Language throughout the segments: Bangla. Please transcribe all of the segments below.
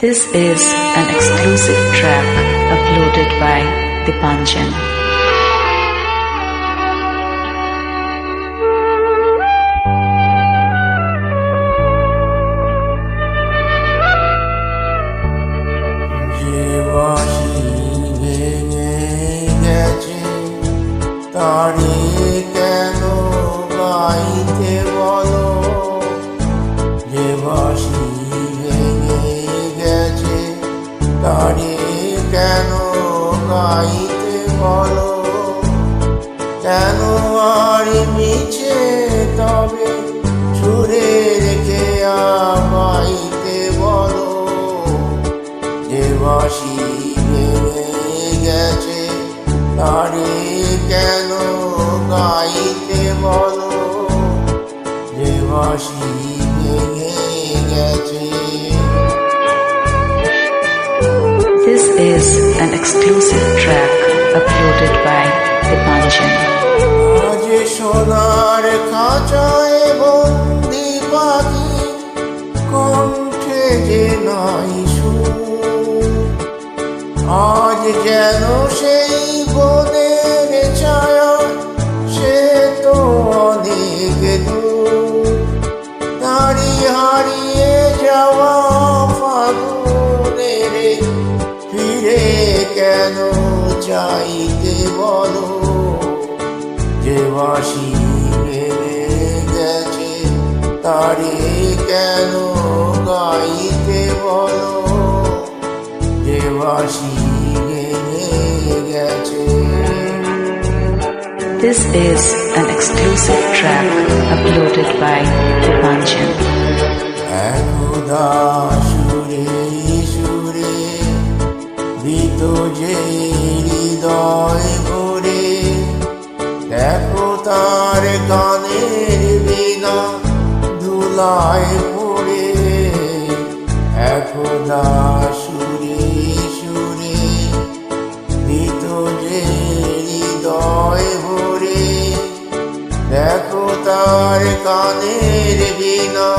This is an exclusive track uploaded by Dipanjan. তারে কেন গাইতে বলো, যে বাঁশি ভেঙে গেছে তারে কেন গাইতে বলো। কেন আর মিছে তবে সুরে রেখে গাইতে বলো, যে বাঁশি ভেঙে গেছে তারে কেন গাইতে বলো, যে বাঁশি ভেঙে গেছে। This is an exclusive track uploaded by Dipanjan. আজ সোনার খাঁচায় বন্দি পাখি, কণ্ঠে যে নাই সুর। আজ যেন সেই বনের ছায়া, সে তো অনেক দূর। নারী হারিয়ে যাওয়া ফাগুনের ফিরে কেন চাইতে বলো, যে বাঁশি ভেঙে গেছে তারে কেন গাইতে বলো, যে বাঁশি ভেঙে গেছে। This is an exclusive track uploaded by Dipanjan. একদা সুরে সুরে দিত যে হৃদয় ভরে, দেখো তার গানের বিনা ধুলায় পড়ে। একদা সুরে সুরে দিত যে হৃদয় ভরে, দেখো তার গানের বিনা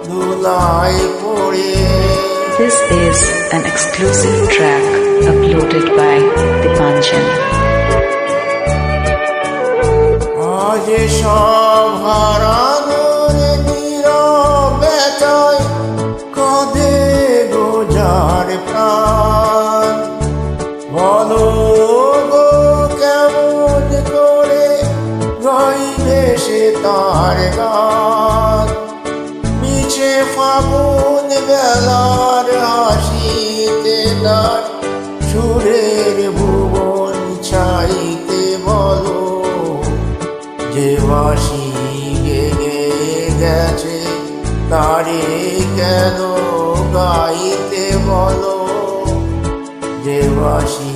ধুলায় পড়ে। This is an exclusive track uploaded by Dipanjan. আজ সব হারানোর নীরব ব্যথায় কাঁদে গো যার প্রাণ। বলো গো কেমন করে গাইবে সে তার গান, মিছে ফাগুন বেলার হাসিতে তার সুরের ভুবন ছাইতে বলো, যে বাঁশি ভেঙে গেছে তারে কেন গাইতে বলো, যে বাঁশি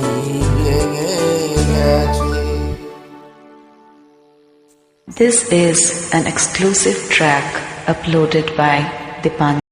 ভেঙে গেছে। This is an exclusive track uploaded by Dipanjan.